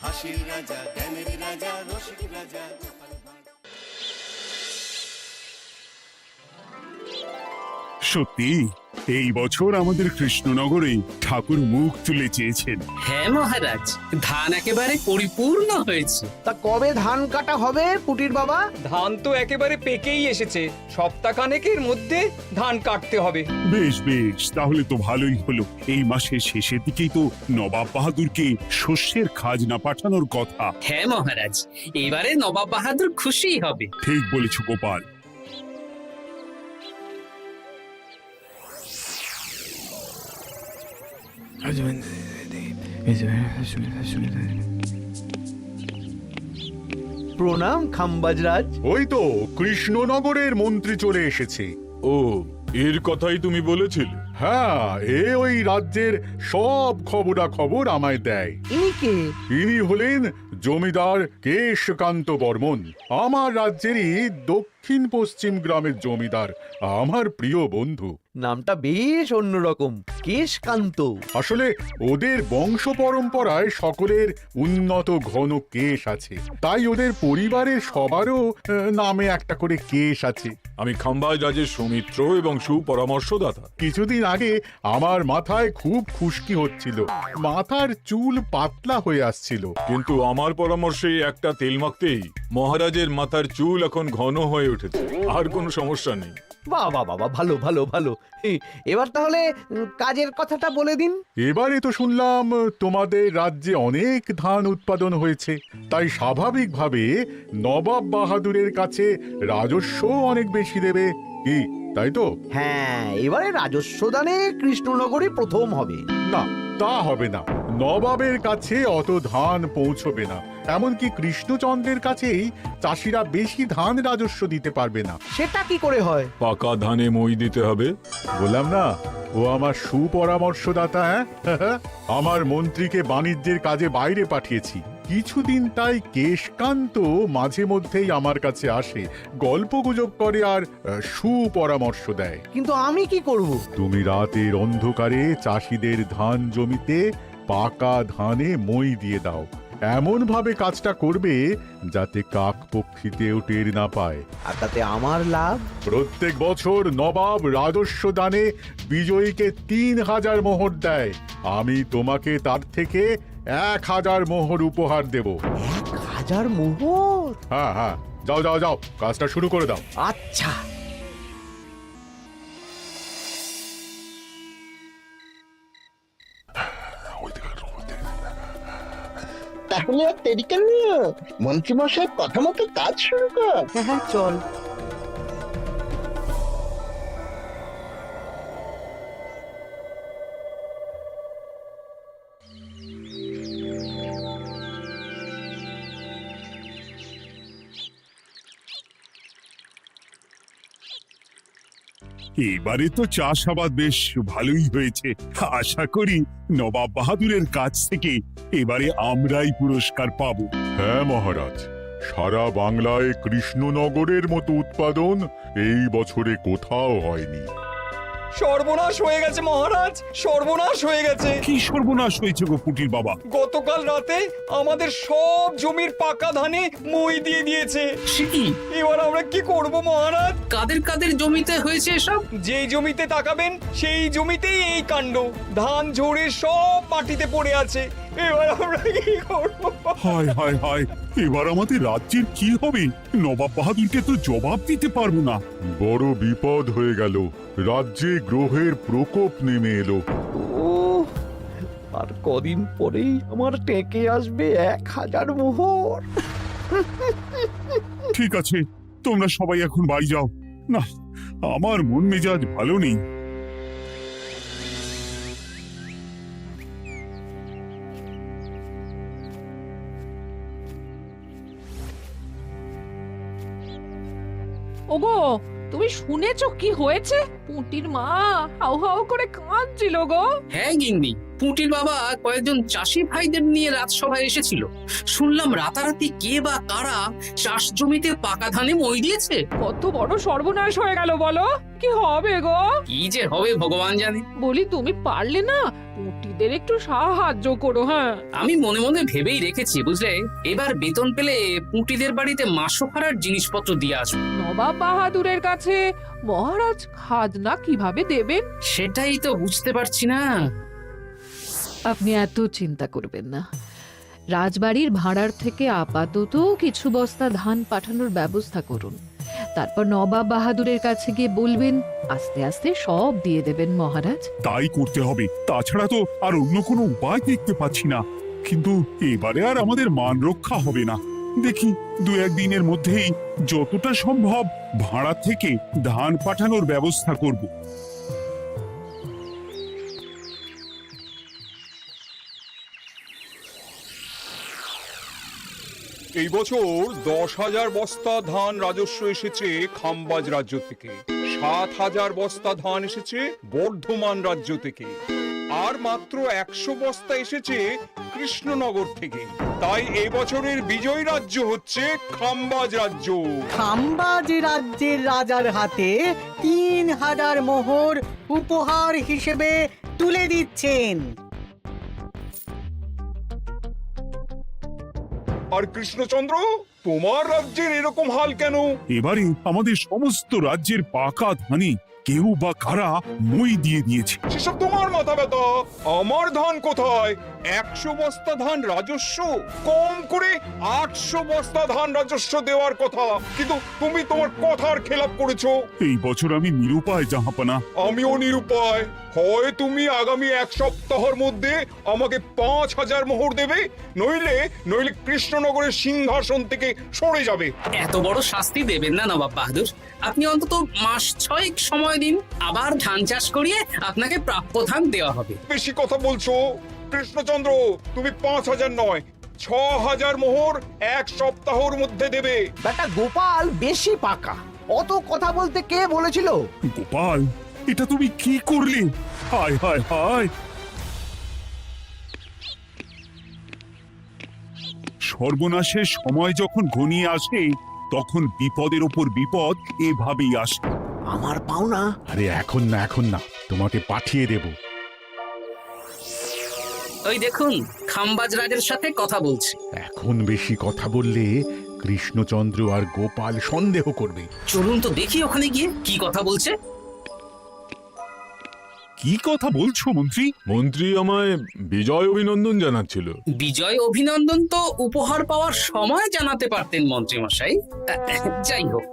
হাসির রাজা, জ্ঞানের রাজা, রসিক রাজা। সত্যি এই বছর আমাদের কৃষ্ণনগরে ঠাকুর মুখ তুলে চেয়েছেন। হ্যাঁ মহারাজ, ধান একেবারে পরিপূর্ণ হয়েছে। তা কবে ধান কাটা হবে পুটির বাবা? ধান তো একেবারে পেকেই এসেছে, সপ্তাহখানেকের মধ্যে ধান কাটতে হবে। বেশ বেশ, তাহলে তো ভালোই হলো। এই মাসের শেষের দিকেই তো নবাব বাহাদুরকে শস্যের খাজনা পাঠানোর কথা। হ্যাঁ মহারাজ, এবারে নবাব বাহাদুর খুশি হবে। ঠিক বলেছ গোপাল। প্রণাম খাম্বাজরাজ। ওই তো কৃষ্ণনগরের মন্ত্রী চলে এসেছে। ও, এর কথাই তুমি বলেছিলে? হ্যাঁ, ওই রাজ্যের সব খবরাখবর আমায় দেয়। ইনি কে? ইনি হলেন জমিদার কেশকান্ত বর্মন, আমার রাজ্যেরই দক্ষিণ পশ্চিম গ্রামের জমিদার, আমার প্রিয় বন্ধু। নামটা বেশ অন্যরকম, কেশকান্ত। আসলে ওদের বংশ পরম্পরায় সকলের উন্নত ঘন কেশ আছে, তাই ওদের পরিবারের সবারও নামে একটা করে কেশ আছে। আমি খাম্বাজ রাজের সৌমিত্র এবং সুপরামর্শদাতা। কিছুদিন আগে আমার মাথায় খুব খুশকি হচ্ছিল, মাথার চুল পাতলা হয়ে আসছিল। কিন্তু আমার পরামর্শে একটা তেল মাখতেই মহারাজের মাথার চুল এখন ঘন হয়ে উঠেছে, আর কোনো সমস্যা নেই। বাবা বাবা, ভালো ভালো ভালো। এবার তাহলে কাজের কথাটা বলে দিন। এবারে তো শুনলাম তোমাদের রাজ্যে অনেক ধান উৎপাদন হয়েছে, তাই স্বাভাবিকভাবে নবাব বাহাদুরের কাছে রাজস্ব অনেক বেশি দেবে, কি তাই তো? হ্যাঁ, এবারে রাজস্ব দানে কৃষ্ণনগরই প্রথম হবে। না, তা হবে না। নবাবের কাছে অত ধান পৌঁছবে না, এমনকি কৃষ্ণচন্দ্রের কাছেই চাষিরা বেশি ধান রাজস্ব দিতে পারবে না। সেটা কি করে হয়? পাকা ধানে মই দিতে হবে। বললাম না, ও আমার সুপরামর্শদাতা। হ্যাঁ, আমার মন্ত্রীকে বাণিজ্যের কাজে বাইরে পাঠিয়েছি কিছুদিন, তাই কেশকান্ত মাঝে মধ্যেই আমার কাছে আসে, গল্পগুজব করে আর সুপরামর্শ দেয়। কিন্তু আমি কি করব? তুমি রাতের অন্ধকারে চাষিদের ধান জমিতে পাকা ধানে মই দিয়ে দাও, এমন ভাবে কাজটা করবে যাতে কাকপক্ষীতেও টের না পায়। আর তাতে আমার লাভ? প্রত্যেক বছর নবাব রাজস্ব দানে বিজয়ীকে ৩,০০০ মোহর দেয়, আমি তোমাকে তার থেকে ১,০০০ মোহর উপহার দেব। ১,০০০ মোহর? হ্যাঁ হ্যাঁ, যাও যাও যাও, কাজটা শুরু করে দাও। আচ্ছা। তাহলে আর দেরি কেন? মন্ত্রীমশাইয়ের কথা মতো কাজ শুরু কর। হ্যাঁ হ্যাঁ, চল। এবারে তো চাষাবাদ বেশ ভালোই হয়েছে। আশা করি নবাব বাহাদুরের কাছ থেকে এবারে আমরাই পুরস্কার পাবো। হ্যাঁ মহারাজ, সারা বাংলায় কৃষ্ণনগরের মতো উৎপাদন এই বছরে কোথাও হয়নি। সর্বনাশ হয়ে গেছে মহারাজ, সর্বনাশ হয়ে গেছে। কি সর্বনাশ হয়েছে গো পুটির বাবা? গতকাল রাতে আমাদের সব জমির পাকা ধানে মই দিয়ে দিয়েছে। সে কি? এবার আমরা কি করব মহারাজ? কাদের কাদের জমিতে হয়েছে এসব? যেই জমিতে তাকাবেন সেই জমিতেই এই কাণ্ড, ধান ঝরে সব মাটিতে পড়ে আছে। এবার আমরা কি করব? হায় হায় হায়, এবার আমাদের রাজ্যের কি হবে? নবাব বাহাদুরকে তো জবাব দিতে পারবো না। বড় বিপদ হয়ে গেল, রাজ্যে গ্রহের প্রকোপ নেমে এলো। ও, আর কদিন পরেই আমার টেকে আসবে ১,০০০ মোহর। ঠিক আছে, তোমরা সবাই এখন বাড়ি যাও। না, আমার মন মেজাজ ভালো নেই। ওগো, তুমি শুনেছো কি হয়েছে? পুঁটির মা হাউ হাউ করে কাঁদছিল গো। হ্যাঁ গিন্নি, পুঁটির বাবা কয়েকজন চাষি ভাইদের নিয়ে রাজসভায় এসেছিল। শুনলাম রাতারাতি কে বা কারা চাষ জমিতে পাকা ধানে মই দিয়েছে। কত বড় সর্বনাশ হয়ে গেল বলো, কি হবে গো? কি যে হবে ভগবান জানে। বলি তুমি পারলে না পুঁটিদের একটু সাহায্য করো। হ্যাঁ, আমি মনে মনে ভেবেই রেখেছি বুঝলে, এবার বেতন পেলে পুঁটিদের বাড়িতে মাসোহারার জিনিসপত্র দিয়ে আসবো। নবাব বাহাদুরের কাছে মহারাজ খাজনা কিভাবে দেবেন? সেটাই তো বুঝতে পারছি না। আপনি এত চিন্তা করবেন না। রাজবাড়ির ভাড়ার থেকে আপাতত কিছু বস্তা ধান পাঠানোর ব্যবস্থা করুন। তারপর নবাব বাহাদুরের কাছে গিয়ে বলবেন, আস্তে আস্তে সব দিয়ে দেবেন মহারাজ। তাই করতে হবে, তাছাড়া তো আর অন্য কোনো উপায় দেখতে পাচ্ছি না। কিন্তু এবারে আর আমাদের মান রক্ষা হবে না। দেখি 2-1 দিনের মধ্যেই যতটা সম্ভব ভাড়া থেকে ধান পাঠানোর ব্যবস্থা করব। এই বছর 10,000 বস্তা ধান রাজস্ব এসেছে খাম্বাজ রাজ্য থেকে, 7,000 বস্তা ধান এসেছে বর্ধমান রাজ্য থেকে, আর মাত্র 100 বস্তা এসেছে কৃষ্ণনগর থেকে। তাই এই বছরের বিজয়ী রাজ্য হচ্ছে খাম্বাজ রাজ্য। খাম্বাজ রাজ্যের রাজার হাতে 3,000 মোহর উপহার হিসেবে তুলে দিচ্ছেন। আর কৃষ্ণচন্দ্র, তোমার রাজ্যের এরকম হাল কেন? এবারে আমাদের সমস্ত রাজ্যের পাকা ধানে কেউ বা কারা মই দিয়ে দিয়েছে। সেসব তোমার মাথা ব্যথা। আমার ধান কোথায়? 100 বস্তা ধান রাজস্ব, কম করে 800 বস্তা ধান রাজস্ব দেওয়ার কথা, কিন্তু তুমি তোমার কথার খেলাপ করেছো। এই বছর আমি নিরুপায় জাহাপানা। আমিও নিরুপায়। হয় তুমি আগামী 1 সপ্তাহের মধ্যে আমাকে 5,000 মোহর দেবে, নইলে কৃষ্ণনগরের সিংহাসন থেকে সরে যাবে। এত বড় শাস্তি দেবেন না নবাব বাহাদুর। আপনি অন্তত মাস 6 সময় দিন, আবার ধান চাষ করিয়ে আপনাকে প্রাপ্য ধান দেওয়া হবে। বেশি কথা বলছো কৃষ্ণচন্দ্র। তুমি 5,000 নয়, 6,000 মোহর 1 সপ্তাহের মধ্যে দেবে। বেটা গোপাল বেশি পাকা, অত কথা বলতে কে বলেছিল? গোপাল, এটা তুমি কি করলে? হায় হায় হায়! সর্বনাশের সময় যখন ঘনিয়ে আসে তখন বিপদের ওপর বিপদ এভাবেই আসে। আমার পাওনা। আরে এখন না, তোমাকে পাঠিয়ে দেব। ওই দেখুন, খাম্বাজ রাজের সাথে কথা বলছি। এখন বেশি কথা বললে কৃষ্ণচন্দ্র আর গোপাল সন্দেহ করবে। চলুন তো দেখি ওখানে গিয়ে কি কথা বলছে। কি কথা বলছো মন্ত্রী? মন্ত্রী আমায় বিজয় অভিনন্দন জানাচ্ছিল। বিজয় অভিনন্দন তো উপহার পাওয়ার সময় জানাতে পারতেন মন্ত্রী মশাই। যাই হোক,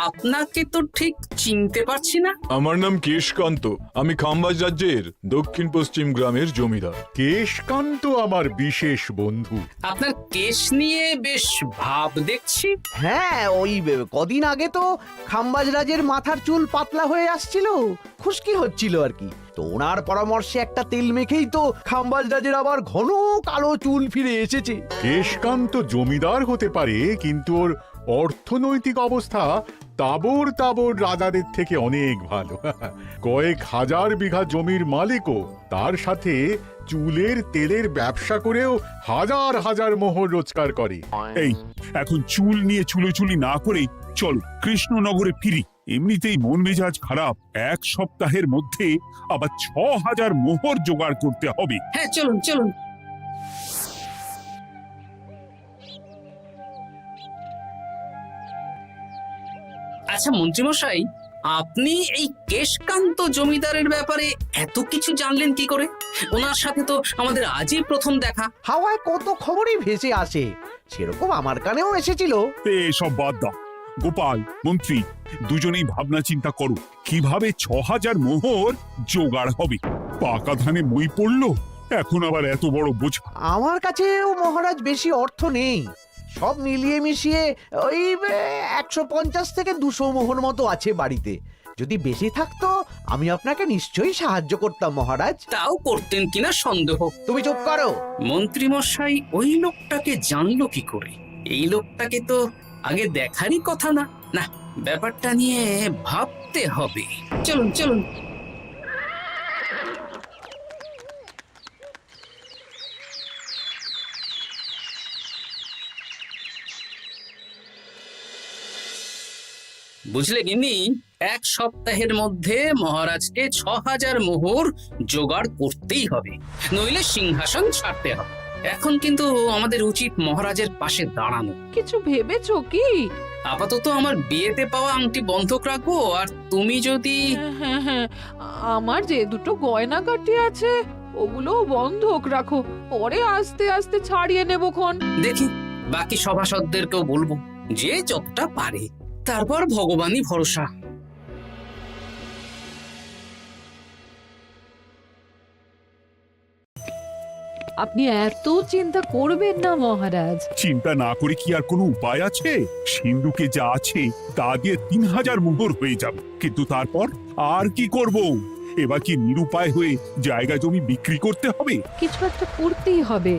আপনাকে তো ঠিক চিনতে পারছি না। আমার নাম কেশকান্ত, আমি খাম্বাজ রাজ্যের দক্ষিণ পশ্চিম গ্রামের জমিদার। কেশকান্ত আমার বিশেষ বন্ধু। আপনার কেশ নিয়ে বেশ ভাব দেখছি। হ্যাঁ, ওই কদিন আগে তো খাম্বাজ রাজের মাথার চুল পাতলা হয়ে আসছিল, খুশকি হচ্ছিল আর কি। তো ওনার পরামর্শে একটা তেল মেখেই তো খাম্বাজ রাজের আবার ঘন কালো চুল ফিরে এসেছে। কেশকান্ত জমিদার হতে পারে, কিন্তু ওর অর্থনৈতিক অবস্থা তাবর রাজাদের থেকে অনেক ভালো। কয়েক হাজার বিঘা জমির মালিকও, তার সাথে চুলের তেলের ব্যবসা করেও হাজার হাজার মোহর রোজগার করে। এই, এখন চুল নিয়ে চুলোচুলি না করে চলো কৃষ্ণনগরে ফিরি। এমনিতেই মন মেজাজ খারাপ, 1 সপ্তাহের মধ্যে আবার 6,000 মোহর জোগাড় করতে হবে। হ্যাঁ, চলুন চলুন। আচ্ছা মন্ত্রীমশাই, আপনি এই কেশকান্ত জমিদারের ব্যাপারে এত কিছু জানলেন কি করে? ওনার সাথে তো আমাদের আজই প্রথম দেখা। হাওয়ায় কত খবরই ভেসে আসে, সেরকম আমার কানেও এসেছিল। এসব বাদ দাও। গোপাল, মন্ত্রী, দুজনেই ভাবনা চিন্তা করো কিভাবে 6,000 মোহর জোগাড় হবে। পাকা ধানে মই পড়লো, এখন আবার এত বড় বোঝা। আমার কাছেও মহারাজ বেশি অর্থ নেই, সব মিলিয়ে মিশিয়ে ওই 150 থেকে 200 মোহর মতো আছে বাড়িতে। যদি বেশি থাকতো আমি আপনাকে নিশ্চয়ই সাহায্য করতাম মহারাজ। তাও করতেন কিনা সন্দেহ। তুমি চুপ করো। মন্ত্রীমশাই ওই লোকটাকে জানলো কি করে? এই লোকটাকে তো আগে দেখারই কথা না। না, ব্যাপারটা নিয়ে ভাবতে দিতে হবে। চলুন চলুন। বুঝলে গিন্নি, এক সপ্তাহের মধ্যে মহারাজকে ৬,০০০ মোহর জোগাড় করতেই হবে, নইলে সিংহাসন ছাড়তে হবে। এখন কিন্তু আমাদের উচিত মহারাজের পাশে দাঁড়ানো। কিছু ভেবেছো কি? আপাতত আমার বিয়েতে পাওয়া আংটি বন্ধক রাখবো, আর তুমি যদি হ্যাঁ হ্যাঁ, আমার যে দুটো গয়নাগাটি আছে ওগুলো বন্ধক রাখো, পরে আস্তে আস্তে ছাড়িয়ে নেবো খন। দেখি বাকি সভাসদদেরকেও বলবো, যে যতটা পারে, তারপর ভগবানই ভরসা। আপনি এত চিন্তা করবেন না মহারাজ। চিন্তা না করে কি আর কোনো উপায় আছে? সিন্ধুকে যা আছে তা দিয়ে ৩,০০০ মোহর হয়ে যাবে, কিন্তু তারপর আর কি করব? এবার কি নিরুপায় হয়ে জায়গা জমি বিক্রি করতে হবে? কিছু একটা করতেই হবে।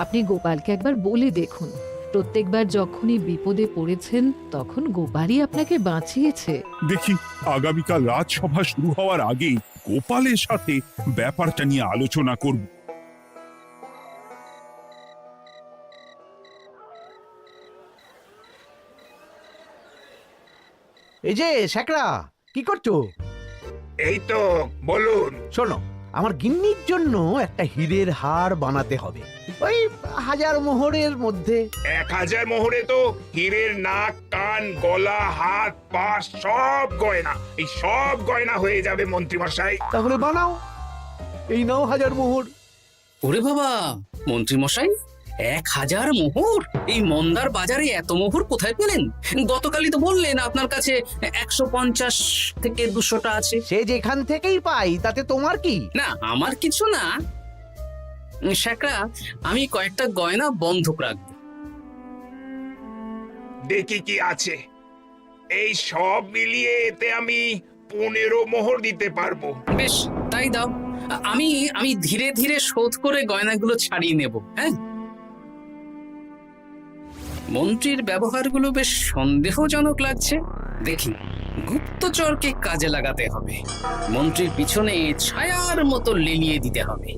আপনি গোপালকে একবার বলে দেখুন, প্রত্যেকবার যখনই বিপদে পড়েছেন তখন গোপালই আপনাকে বাঁচিয়েছে। দেখি আগামীকাল রাজসভা শুরু হওয়ার আগে গোপালের সাথে ব্যাপারটা নিয়ে আলোচনা করব। এই যে শ্যাকরা, কি করছো? এই তো, বলুন। শোনো, আমার গিন্নির জন্য একটা হীরের হার বানাতে হবে, ওই ১,০০০ মোহরের মধ্যে। ১,০০০ মোহরে তো হীরের নাক, কান, গলা, হাত, পা সব গয়না, এই সব গয়না হয়ে যাবে মন্ত্রীমশাই। তাহলে বানাও, এই নাও ১,০০০ মোহর। ওরে বাবা, মন্ত্রী মশাই, ১,০০০ মোহর! এই মন্দার বাজারে এত মোহর কোথায় পেলেন? গতকালই তো বললেন আপনার কাছে ১৫০ থেকে ২০০টা আছে। সে যেখান থেকেই পাই, তাতে তোমার কি? না, আমার কিছু না। শ্যাকরা, আমি কয়েকটা গয়না বন্ধক রাখবো। দেখি কি আছে। এই সব মিলিয়ে এতে আমি ১৫ মোহর দিতে পারবো। বেশ, তাই দাও। আমি ধীরে ধীরে শোধ করে গয়নাগুলো ছাড়িয়ে নেব। হ্যাঁ, মন্ত্রীর ব্যবহারগুলো বেশ সন্দেহজনক লাগছে। দেখি, গুপ্তচরকে কাজে লাগাতে হবে, মন্ত্রীর পিছনে ছায়ার মতো লেলিয়ে দিতে হবে।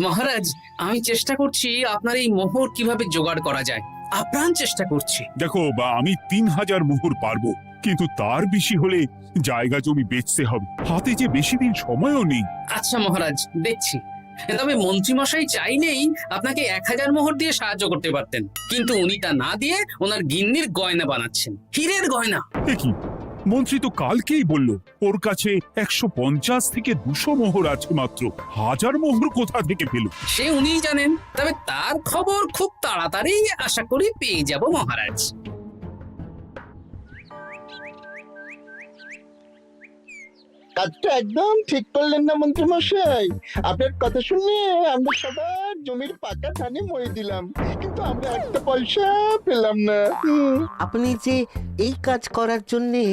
মহারাজ, আমি চেষ্টা করছি আপনার এই মোহর কিভাবে জোগাড় করা যায়, আপ্রাণ চেষ্টা করছি। দেখো, আমি ৩,০০০ মোহর পারবো, কিন্তু তার বেশি হলে জায়গা জমি বেচতে হবে, হাতে যে বেশি দিন সময়ও নেই। আচ্ছা মহারাজ, দেখছি। তবে মন্ত্রীমশাই চাইলেই আপনাকে ১,০০০ মোহর দিয়ে সাহায্য করতে পারতেন, কিন্তু উনি তা না দিয়ে ওনার গিন্নির গয়না বানাচ্ছেন, হীরের গয়না। দেখি, মন্ত্রী তো কালকেই বলল ওর কাছে ১৫০ থেকে ২০০ মোহর আছে মাত্র। ১,০০০ মোহর কোথা থেকে পেল? সে উনিই জানেন, তবে তার খবর খুব তাড়াতাড়ি আশা করি পেয়ে যাব মহারাজ। কাজটা একদম ঠিক করলেন না মন্ত্রী মশাই? আপনার কথা শুনে আমরা সবার জমির পাকা ধানে মই দিলাম, কিন্তু আমরা একটা পয়সা পেলাম না। আপনি যে এই কাজ করার জন্যে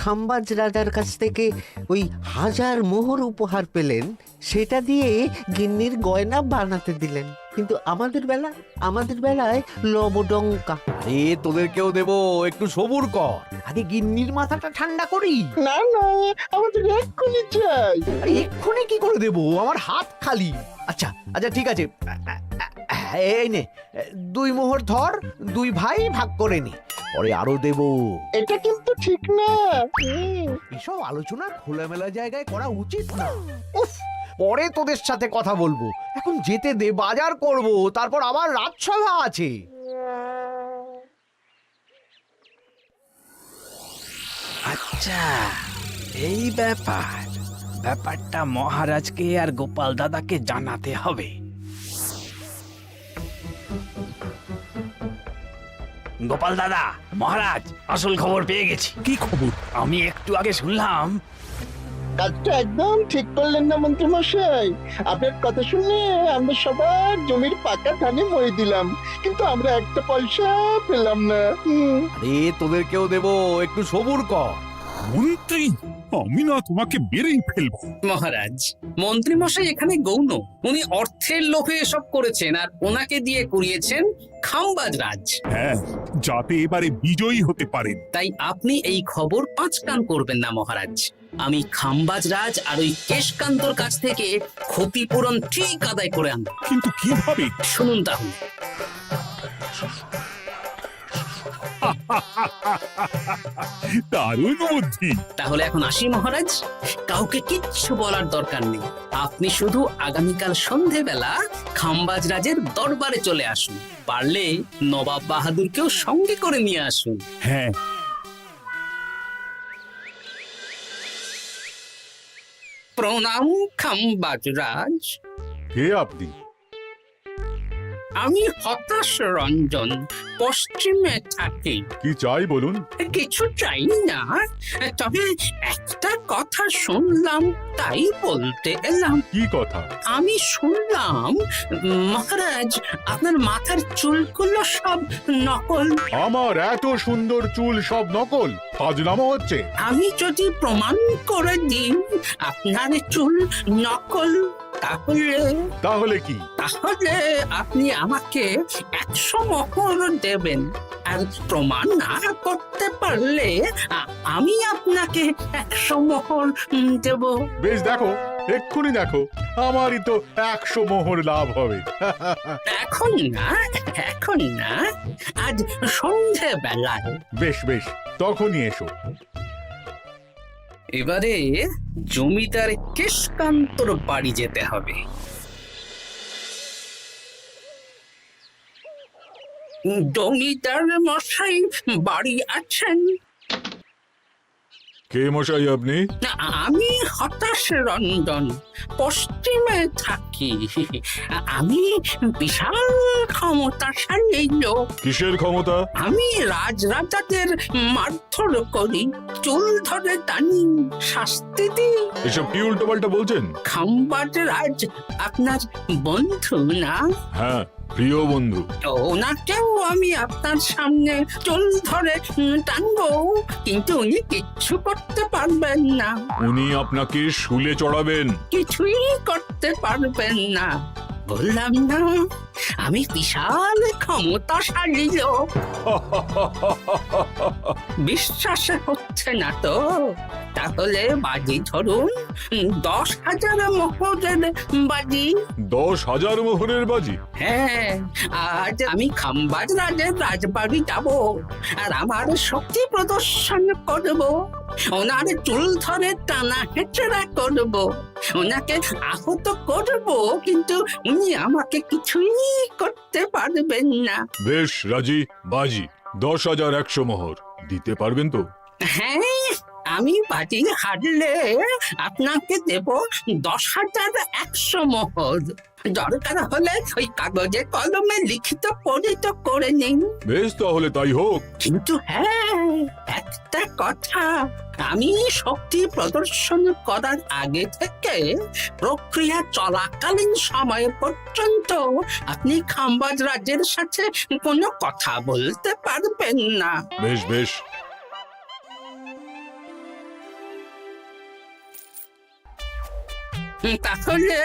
খাম্বাজ রাজার কাছ থেকে ওই ১,০০০ মোহর উপহার পেলেন, সেটা দিয়ে গিন্নির গয়না বানাতে দিলেন, কিন্তু আমাদের বেলায় লবডঙ্কা। আরে তোদেরকেও দেবো, একটু সবুর কর, আগে গিন্নির মাথাটা ঠান্ডা করি। না না, আমাদের এক্ষুনি চাই। আরে এক্ষুনি কি করে দেবো, আমার হাত খালি। আচ্ছা আচ্ছা, ঠিক আছে, এই নে ২ মোহর ধর, ২ ভাই ভাগ করে নি, পরে আরো দেবো। এটা কিন্তু ঠিক না। এসব আলোচনা খোলামেলা জায়গায় করা উচিত না। উফ, পরে তোদের সাথে কথা বলবো, এখন যেতে দে, বাজার করব, তারপর আবার রাজসভা আছে। আচ্ছা, এই ব্যাপারটা মহারাজকে আর গোপাল দাদাকে জানাতে হবে। গোপাল দাদা, মহারাজ আসল খবর পেয়ে গেছি। কি খবর? আমি একটু আগে শুনলাম। কাজটা একদম ঠিক করলেন না মন্ত্রী মশাই? আপনার কথা শুনে আমরা সবার জমির পাকা ধানে মই দিলাম, কিন্তু আমরা একটা পয়সা পেলাম না। আরে তোদেরকেও দেবো, একটু সবুর কর। মন্ত্রী, আমি না তোমাকে মেরেই ফেলবো। মহারাজ, মন্ত্রী মশাই এখানে গৌণ। উনি অর্থের লোভে এসব করেছেন, আর ওনাকে দিয়ে করিয়েছেন খামবাজ রাজ। হ্যাঁ, যাতে এবারে বিজয়ী হতে পারেন। তাই আপনি এই খবর পাঁচ কান করবেন না মহারাজ। আমি খামবাজ রাজ আর ওই কেশকান্তর কাছ থেকে ক্ষতিপূরণ ঠিক আদায় করে আনব। কিন্তু কিভাবে? শুনুন তাহলে। দারুণ বুদ্ধি। তাহলে এখন আসি মহারাজ, কাউকে কিচ্ছু বলার দরকার নেই। আপনি শুধু আগামীকাল সন্ধেবেলা খামবাজ রাজের দরবারে চলে আসুন। পারলে নবাব বাহাদুরকেও সঙ্গে করে নিয়ে আসুন। হ্যাঁ, প্রণাম খামবাজ রাজ। কে আপনি? আমি হতাশ রঞ্জন, পশ্চিমে থাকি। কি চাই বলুন? কিছু চাই না, তবে একটা কথা শুনলাম তাই বলতে এলাম। কি কথা? আমি শুনলাম মহারাজ আপনার মাথার চুলগুলো সব নকল। আমার এত সুন্দর চুল সব নকল? ফাজলামো হচ্ছে। আমি যদি প্রমাণ করে দিই আপনার চুল নকল, তাহলে কি? তাহলে আপনি আমাকে 100 মোহর দেবেন। আর প্রমাণ না করতে পারলে আমি আপনাকে 100 মোহর দেব। বেশ, দেখো, এক্ষুনি দেখো, আমারই তো 100 মোহর লাভ হবে। এখন না, এখন না, আজ সন্ধেবেলায়। বেশ বেশ, তখনই এসো। এবারে জমিদার কেশকান্তর বাড়ি যেতে হবে। জমিদার মশাই বাড়ি আছেন? কে মশাই আপনি? আমি হতাশ রঞ্জন, পশ্চিমে থাকি। আমি বিশাল ক্ষমতাশালী লোক। কিসের ক্ষমতা? আমি রাজরাজাদের মারধর করি, চুল ধরে টানি, শাস্তি দিই। এসব কি উল্টো পাল্টা বলছেন? খামবাজ রাজ আপনার বন্ধু না? হ্যাঁ, প্রিয় বন্ধু। ওনাকেও আমি আপনার সামনে চুল ধরে টানবো, কিন্তু উনি কিচ্ছু করতে পারবেন না। উনি আপনাকে শুলে চড়াবেন। কিছুই করতে পারবেন না। বললাম না, আমি বিশাল ক্ষমতাশালী লোক। বিশ্বাস হচ্ছে না তো? তাহলে বাজি ধরুন, 10,000 মোহরের বাজি। 10,000 মোহরের বাজি? হ্যাঁ, আজ আমি খামবাজ রাজের রাজবাড়ি যাব, আর আমার শক্তি প্রদর্শন করব। ওনার চুল ধরে টানা হেঁচড়া করব, ওনাকে আহত করব, কিন্তু উনি আমাকে কিছুই করতে পারবেন না। বেশ, রাজি। বাজি 10,100 মোহর দিতে পারবেন তো? হ্যাঁ, আমি বাজি হারলে আপনাকে দেব 10,100 মোহর। দরকার হলে ওই কাগজে কলমে লিখিত পরিত করে নিন। বেশ, তাহলে তাই হোক। কিন্তু হ্যাঁ, একটা কথা, আমি শক্তি প্রদর্শন করার আগে থেকে প্রক্রিয়া চলাকালীন সময় পর্যন্ত আপনি খামবাজ রাজের সাথে কোনো কথা বলতে পারবেন না। বেশ বেশ। তাহলে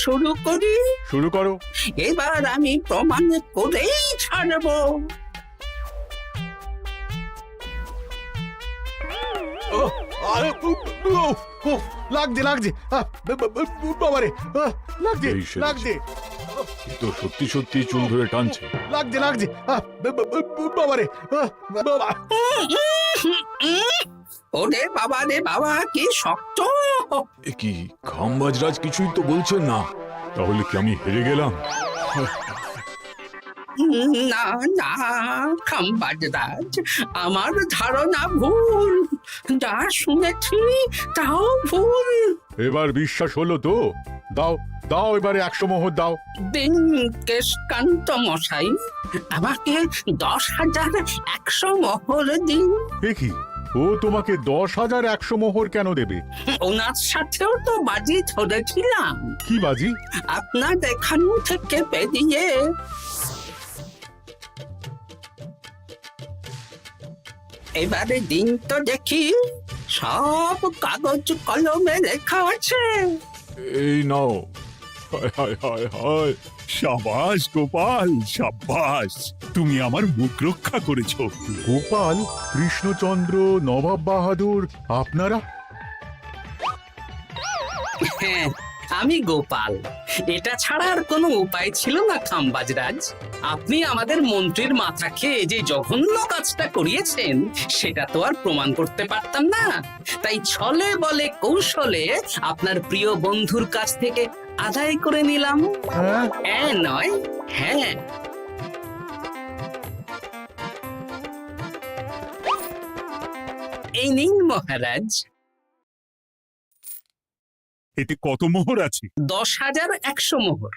শুরু করি। শুরু করো। এবার আমি প্রমাণ করেই ছাড়বো। লাগছে লাগছে, বাবারে, লাগছে এই সেরেছে। লাগছে এ তো সত্যি সত্যি চুল ধরে টানছে। লাগছে লাগছে, বাবারে, বাবা। ওরে বাবা রে বাবা, কি শক্ত! এ কি, খামবাজরাজ কিছুই তো বলছেন না। তাহলে কি আমি হেরে গেলাম? না না খামবাজ রাজ, আমার ধারণা ভুল। যা শুনেছি তাও ভুল। এবার বিশ্বাস হলো তো? দাও দাও, এবারে 100 মোহর দাও। দিন কেশকান্ত মশাই, আমাকে 10,100 মোহর দিন। এ কি, ও তোমাকে 10,100 মোহর কেন দেবে? ওনার সাথেও তো বাজি ধরেছিলাম। কি বাজি? আপনার এখান থেকে বেরিয়ে এবারে দিন তো দেখি। সব কাগজ কলমে লেখা আছে। এই নাও। হায় হায় হায় হায়। সাবাস গোপাল, সাবাস, তুমি আমার মুখ রক্ষা করেছো। গোপাল, কৃষ্ণচন্দ্র, নবাব বাহাদুর, আপনারা? হ্যাঁ, আমি গোপাল। এটা ছাড়া আর কোনো উপায় ছিল না খাম্বাজরাজ। আপনি আমাদের মন্ত্রীর মাথা খেয়ে যে জঘন্য কাজটা করিয়েছেন সেটা তো আর প্রমাণ করতে পারতাম না, তাই ছলে বলে কৌশলে আপনার প্রিয় বন্ধুর কাছ থেকে আদায় করে নিলাম। হ্যাঁ নয়, হ্যাঁ। এই নিন মহারাজ। এতে কত মোহর আছে? 10,100 মোহর।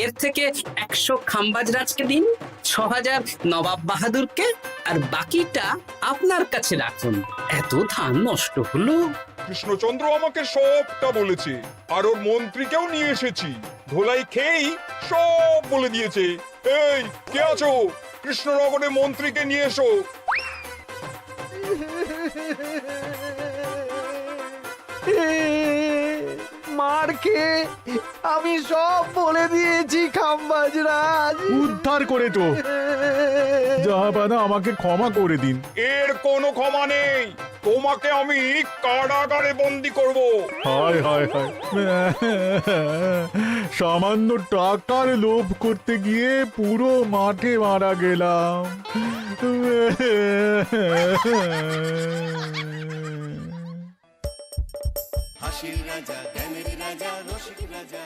এর থেকে 100 খাম্বাজরাজকে দিন, 6,000 নবাব বাহাদুরকে, আর বাকিটা আপনার কাছে রাখুন। এত ধান নষ্ট হলো। কৃষ্ণচন্দ্র আমাকে সবটা বলেছে, আর ওর মন্ত্রীকেও নিয়ে এসেছি। ধোলাই খেয়েই সব বলে দিয়েছে। এই কে আছো? কৃষ্ণনগরের মন্ত্রীকে নিয়ে এসো। মার খেয়ে আমি সব বলে দিয়েছি খাম্বাজরাজ। উদ্ধার করে তো জাহাপানা, আমাকে ক্ষমা করে দিন। এর কোনো ক্ষমা নেই। তোমাকে আমি কারাগারে বন্দি করব। হায় হায় হায়, সামান্য টাকার লোভ করতে গিয়ে পুরো মাঠে মারা গেলাম। হাসির রাজা জ্ঞানের রাজা রসিক রাজা